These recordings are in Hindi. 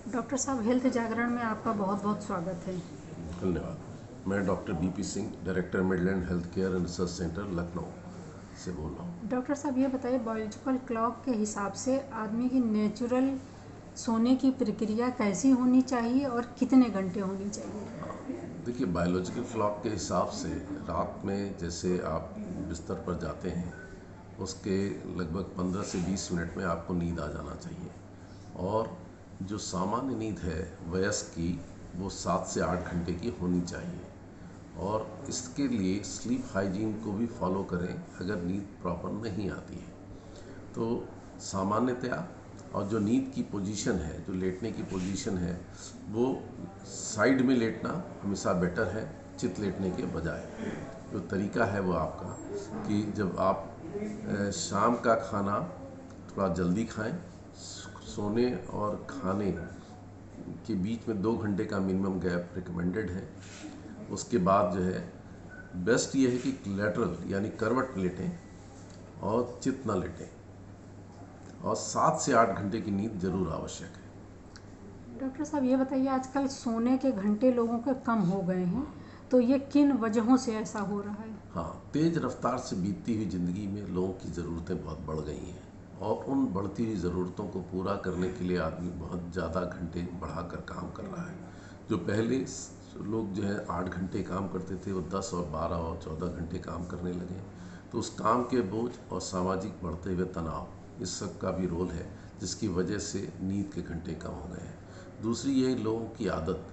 डॉक्टर साहब, हेल्थ जागरण में आपका बहुत बहुत स्वागत है। धन्यवाद। मैं doctor BP Singh, director Midland health care and research centre Lucknow से बोल रहा हूँ। डॉक्टर साहब, ये बताइए, बायोलॉजिकल क्लॉक के हिसाब से आदमी की नेचुरल सोने की प्रक्रिया कैसी होनी चाहिए और कितने घंटे होनी चाहिए? देखिए, बायोलॉजिकल क्लॉक के हिसाब से रात में जैसे आप बिस्तर पर जाते हैं उसके लगभग 15 से 20 मिनट में आपको नींद आ जाना चाहिए। और जो सामान्य नींद है वयस्क की, वो 7 से 8 घंटे की होनी चाहिए। और इसके लिए स्लीप हाइजीन को भी फॉलो करें अगर नींद प्रॉपर नहीं आती है तो। सामान्यतया और जो नींद की पोजीशन है, जो लेटने की पोजीशन है, वो साइड में लेटना हमेशा बेटर है चित लेटने के बजाय। जो तरीका है वो आपका कि जब आप शाम का खाना थोड़ा जल्दी खाएं, सोने और खाने के बीच में 2 घंटे का मिनिमम गैप रिकमेंडेड है। उसके बाद जो है बेस्ट ये है कि लेटरल यानी करवट लेटें और चित न लेटें, और 7 से 8 घंटे की नींद जरूर आवश्यक है। डॉक्टर साहब, ये बताइए, आजकल सोने के घंटे लोगों के कम हो गए हैं, तो ये किन वजहों से ऐसा हो रहा है? हाँ, तेज रफ्तार से बीतती हुई ज़िंदगी में लोगों की ज़रूरतें बहुत बढ़ गई हैं, और उन बढ़ती हुई ज़रूरतों को पूरा करने के लिए आदमी बहुत ज़्यादा घंटे बढ़ाकर काम कर रहा है। जो पहले लोग जो है 8 घंटे काम करते थे, वो 10 और 12 और 14 घंटे काम करने लगे। तो उस काम के बोझ और सामाजिक बढ़ते हुए तनाव, इस सब का भी रोल है जिसकी वजह से नींद के घंटे कम हो गए हैं। दूसरी ये लोगों की आदत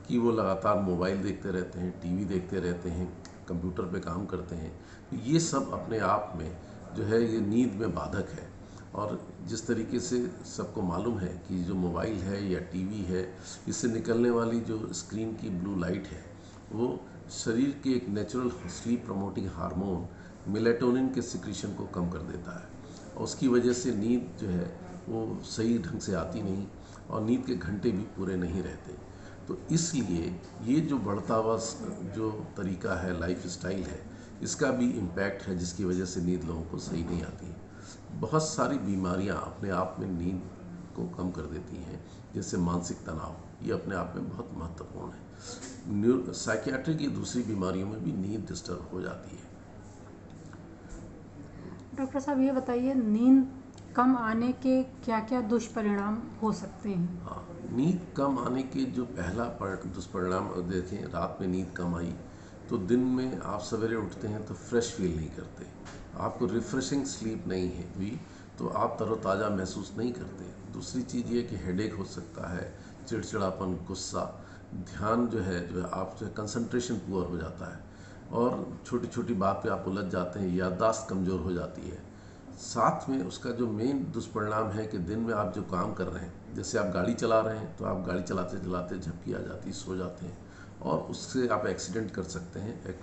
कि वो लगातार मोबाइल देखते रहते हैं, टीवी देखते रहते हैं, कंप्यूटर पे काम करते हैं। तो ये सब अपने आप में जो है ये नींद में बाधक है। और जिस तरीके से सबको मालूम है कि जो मोबाइल है या टीवी है, इससे निकलने वाली जो स्क्रीन की ब्लू लाइट है, वो शरीर के एक natural sleep promoting hormone melatonin के सिक्रीशन को कम कर देता है, और उसकी वजह से नींद जो है वो सही ढंग से आती नहीं, और नींद के घंटे भी पूरे नहीं रहते। तो इसलिए ये जो बढ़ता हुआ जो तरीका है, लाइफ स्टाइल है, इसका भी इम्पैक्ट है जिसकी वजह से नींद लोगों को सही नहीं आती है। बहुत सारी बीमारियां अपने आप में नींद को कम कर देती हैं, जैसे मानसिक तनाव, ये अपने आप में बहुत महत्वपूर्ण है। साइकियाट्री की दूसरी बीमारियों में भी नींद डिस्टर्ब हो जाती है। डॉक्टर साहब, ये बताइए, नींद कम आने के क्या क्या दुष्परिणाम हो सकते हैं? हाँ, नींद कम आने के जो पहला दुष्परिणाम देखें, रात में नींद कम आई तो दिन में आप सवेरे उठते हैं तो फ्रेश फील नहीं करते, आपको रिफ्रेशिंग स्लीप नहीं है हुई, तो आप तरोताज़ा महसूस नहीं करते। दूसरी चीज़ ये कि हेडेक हो सकता है, चिड़चिड़ापन, गुस्सा, ध्यान जो है आप जो है कंसंट्रेशन पुअर हो जाता है, और छोटी छोटी बात पे आप उलझ जाते हैं, याददाश्त कमज़ोर हो जाती है। साथ में उसका जो मेन दुष्परिणाम है कि दिन में आप जो काम कर रहे हैं, जैसे आप गाड़ी चला रहे हैं तो आप गाड़ी चलाते चलाते झपकी आ जाती है, सो जाते हैं, और उससे आप एक्सीडेंट कर सकते हैं। एक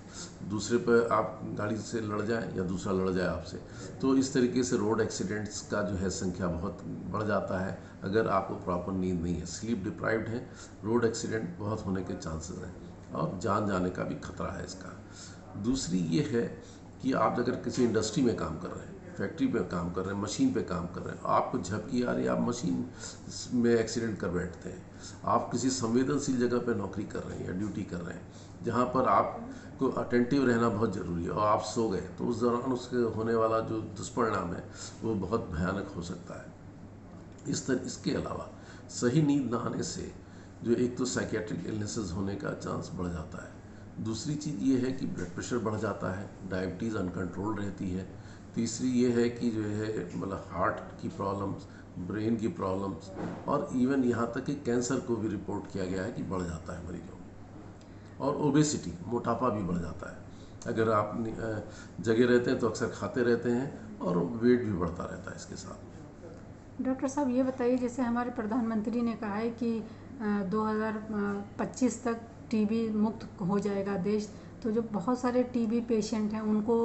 दूसरे पर आप गाड़ी से लड़ जाएं या दूसरा लड़ जाए आपसे, तो इस तरीके से रोड एक्सीडेंट्स का जो है संख्या बहुत बढ़ जाता है अगर आपको प्रॉपर नींद नहीं है, स्लीप डिप्राइव्ड है। रोड एक्सीडेंट बहुत होने के चांसेस हैं, और जान जाने का भी खतरा है इसका। दूसरी ये है कि आप अगर किसी इंडस्ट्री में काम कर रहे हैं, फैक्ट्री पे काम कर रहे हैं, मशीन पे काम कर रहे हैं, आपको झपकी आ रही है, आप मशीन में एक्सीडेंट कर बैठते हैं। आप किसी संवेदनशील जगह पे नौकरी कर रहे हैं या ड्यूटी कर रहे हैं जहाँ पर आपको अटेंटिव रहना बहुत ज़रूरी है, और आप सो गए तो उस दौरान उसके होने वाला जो दुष्परिणाम है वो बहुत भयानक हो सकता है। इसके अलावा सही नींद ना आने से जो एक तो साइकियाट्रिक इलनेसेस होने का चांस बढ़ जाता है। दूसरी चीज़ ये है कि ब्लड प्रेशर बढ़ जाता है, डायबिटीज़ अनकंट्रोल रहती है। तीसरी ये है कि जो है मतलब हार्ट की प्रॉब्लम्स, ब्रेन की प्रॉब्लम्स, और इवन यहाँ तक कि कैंसर को भी रिपोर्ट किया गया है कि बढ़ जाता है मरीजों में। और ओबेसिटी, मोटापा भी बढ़ जाता है। अगर आप जगह रहते हैं तो अक्सर खाते रहते हैं, और वेट भी बढ़ता रहता है इसके साथ। डॉक्टर साहब, ये बताइए, जैसे हमारे प्रधानमंत्री ने कहा है कि 2025 तक टीबी मुक्त हो जाएगा देश, तो जो बहुत सारे टीबी पेशेंट हैं उनको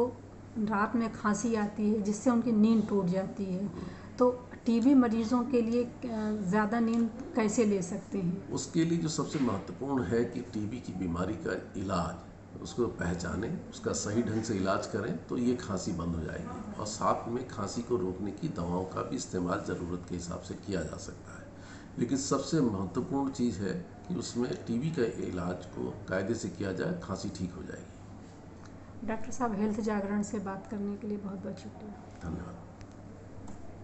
रात में खांसी आती है जिससे उनकी नींद टूट जाती है, तो टीबी मरीजों के लिए ज़्यादा नींद कैसे ले सकते हैं? उसके लिए जो सबसे महत्वपूर्ण है कि टीबी की बीमारी का इलाज, उसको पहचानें, उसका सही ढंग से इलाज करें तो ये खांसी बंद हो जाएगी। और साथ में खांसी को रोकने की दवाओं का भी इस्तेमाल ज़रूरत के हिसाब से किया जा सकता है। लेकिन सबसे महत्वपूर्ण चीज़ है कि उसमें टीबी का इलाज को कायदे से किया जाए, खांसी ठीक हो जाएगी। डॉक्टर साहब, हेल्थ जागरण से बात करने के लिए बहुत बहुत शुक्रिया। धन्यवाद।